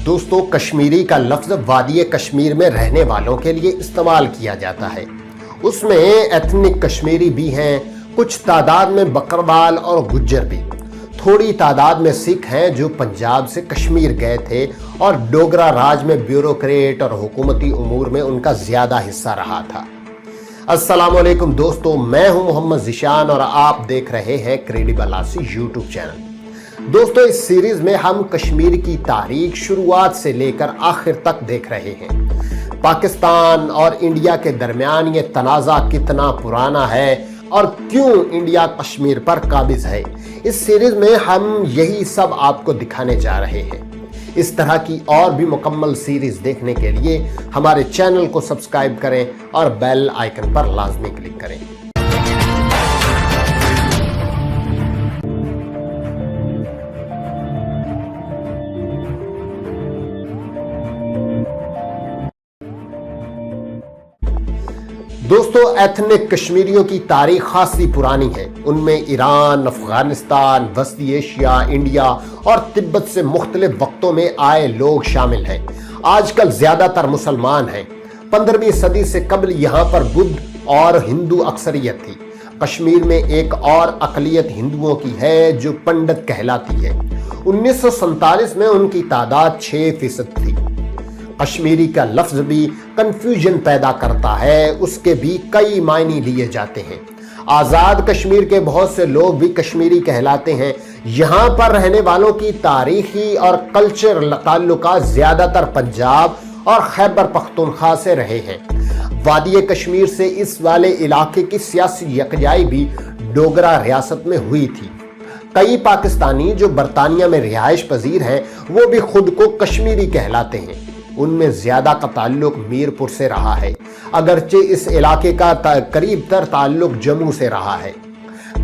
दोस्तों, कश्मीरी का लफ्ज वादी कश्मीर में रहने वालों के लिए इस्तेमाल किया जाता है। उसमें एथनिक कश्मीरी भी हैं, कुछ तादाद में बकरवाल और गुज्जर भी। थोड़ी तादाद में सिख हैं जो पंजाब से कश्मीर गए थे और डोगरा राज में ब्यूरोक्रेट और हुकूमती उमूर में उनका ज्यादा हिस्सा रहा था। अस्सलाम वालेकुम दोस्तों, मैं हूं मोहम्मद ज़िशान और आप देख रहे हैं क्रेडिबल आसी यूट्यूब चैनल। दोस्तों, इस सीरीज में हम कश्मीर की तारीख शुरुआत से लेकर आखिर तक देख रहे हैं। पाकिस्तान और इंडिया के दरमियान ये तनाज़ा कितना पुराना है और क्यों इंडिया कश्मीर पर काबिज है, इस सीरीज में हम यही सब आपको दिखाने जा रहे हैं। इस तरह की और भी मुकम्मल सीरीज देखने के लिए हमारे चैनल को सब्सक्राइब करें और बेल आइकन पर लाजमी क्लिक करें। दोस्तों, एथनिक कश्मीरियों की तारीख खासी पुरानी है। उनमें ईरान, अफगानिस्तान, वस्ती एशिया, इंडिया और तिब्बत से मुख्तलिफ वक्तों में आए लोग शामिल हैं। आजकल ज्यादातर मुसलमान हैं। 15वीं सदी से कबल यहाँ पर बुद्ध और हिंदू अक्सरियत थी। कश्मीर में एक और अकलियत हिंदुओं की है जो पंडित कहलाती है। 1947 में उनकी तादाद 6% थी। कश्मीरी का लफ्ज भी कंफ्यूजन पैदा करता है, उसके भी कई मायने लिए जाते हैं। आजाद कश्मीर के बहुत से लोग भी कश्मीरी कहलाते हैं। यहाँ पर रहने वालों की तारीखी और कल्चर ताल्लुकात ज्यादातर पंजाब और खैबर पख्तूनख्वा से रहे हैं। वादी कश्मीर से इस वाले इलाके की सियासी यकजाई भी डोगरा रियासत में हुई थी। कई पाकिस्तानी जो बरतानिया में रिहाइश पजीर हैं वो भी खुद को कश्मीरी कहलाते हैं। उनमें ज्यादा का ताल्लुक मीरपुर से रहा है, अगरचे इस इलाके का करीब तर ताल्लुक जम्मू से रहा है।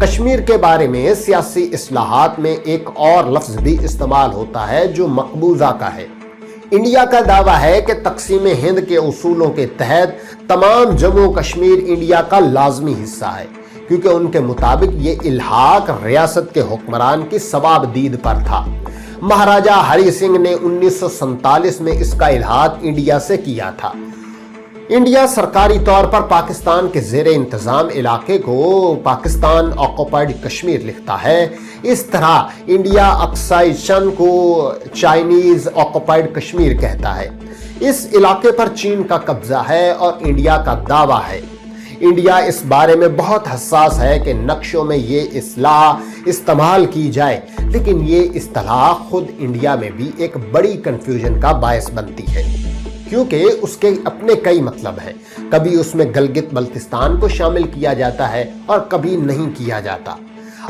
कश्मीर के बारे में सियासी इस्लाहात में एक और लफ्ज भी इस्तेमाल होता है जो मकबूजा का है। इंडिया का दावा है कि तकसीम हिंद के उसूलों के तहत तमाम जम्मू कश्मीर इंडिया का लाजमी हिस्सा है, क्योंकि उनके मुताबिक ये इल्हाक रियासत के हुक्मरान की सवाबदीद पर था। महाराजा हरि सिंह ने 1947 में इसका इल्हाक इंडिया से किया था। इंडिया सरकारी तौर पर पाकिस्तान के ज़ेरे इंतजाम इलाके को पाकिस्तान ऑक्युपाइड कश्मीर लिखता है। इस तरह इंडिया अक्साइशन को चाइनीज ऑक्युपाइड कश्मीर कहता है। इस इलाके पर चीन का कब्जा है और इंडिया का दावा है। इंडिया इस बारे में बहुत हसास है कि नक्शों में ये इस्लाह इस्तेमाल की जाए, लेकिन ये इस्तेलाह खुद इंडिया में भी एक बड़ी कंफ्यूजन का बायस बनती है, क्योंकि उसके अपने कई मतलब हैं। कभी उसमें गलगित बल्तिस्तान को शामिल किया जाता है और कभी नहीं किया जाता।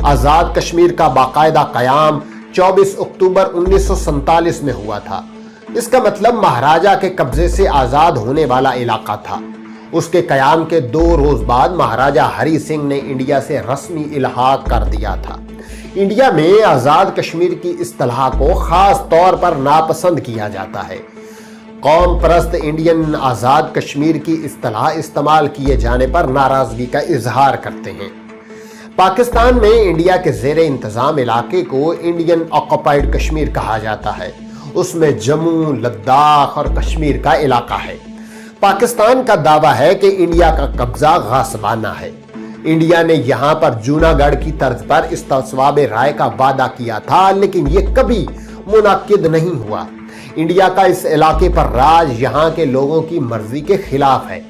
आज़ाद कश्मीर का बाकायदा क़याम 24 अक्टूबर 1947 में हुआ था। इसका मतलब महाराजा के कब्जे से आज़ाद होने वाला इलाका था। उसके कयाम के 2 रोज बाद महाराजा हरि सिंह ने इंडिया से रस्मी इल्हाक कर दिया था। इंडिया में आज़ाद कश्मीर की इस्तिलाह को खास तौर पर नापसंद किया जाता है। कौम परस्त इंडियन आज़ाद कश्मीर की इस्तिलाह इस्तेमाल किए जाने पर नाराजगी का इजहार करते हैं। पाकिस्तान में इंडिया के ज़ेरे इंतजाम इलाके को इंडियन ऑक्युपाइड कश्मीर कहा जाता है। उसमें जम्मू, लद्दाख और कश्मीर का इलाका है। पाकिस्तान का दावा है कि इंडिया का कब्जा गासबाना है। इंडिया ने यहां पर जूनागढ़ की तर्ज पर इस्तिस्वाब राय का वादा किया था, लेकिन यह कभी मुनाकिद नहीं हुआ। इंडिया का इस इलाके पर राज यहां के लोगों की मर्जी के खिलाफ है।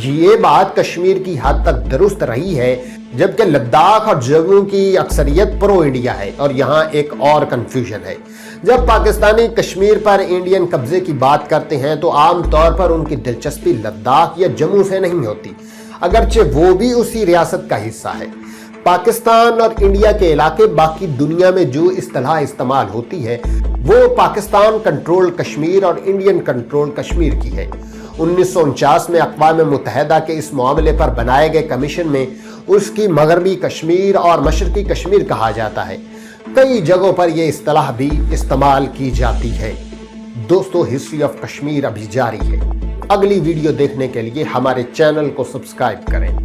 ये बात कश्मीर की हद तक दुरुस्त रही है, जबकि लद्दाख और जम्मू की अक्सरियत प्रो इंडिया है। और यहाँ एक और कंफ्यूजन है। जब पाकिस्तानी कश्मीर पर इंडियन कब्जे की बात करते हैं तो आमतौर पर उनकी दिलचस्पी लद्दाख या जम्मू से नहीं होती, अगरचे वो भी उसी रियासत का हिस्सा है। पाकिस्तान और इंडिया के इलाके बाकी दुनिया में जो इस्तिलाह इस्तेमाल होती है वो पाकिस्तान कंट्रोल कश्मीर और इंडियन कंट्रोल कश्मीर की है। 1949 में अक़वाम मुत्तहिदा के इस मामले पर बनाए गए कमीशन में उसकी मगरबी कश्मीर और मशरकी कश्मीर कहा जाता है। कई जगहों पर यह इस्तिलाह भी इस्तेमाल की जाती है। दोस्तों, हिस्ट्री ऑफ कश्मीर अभी जारी है। अगली वीडियो देखने के लिए हमारे चैनल को सब्सक्राइब करें।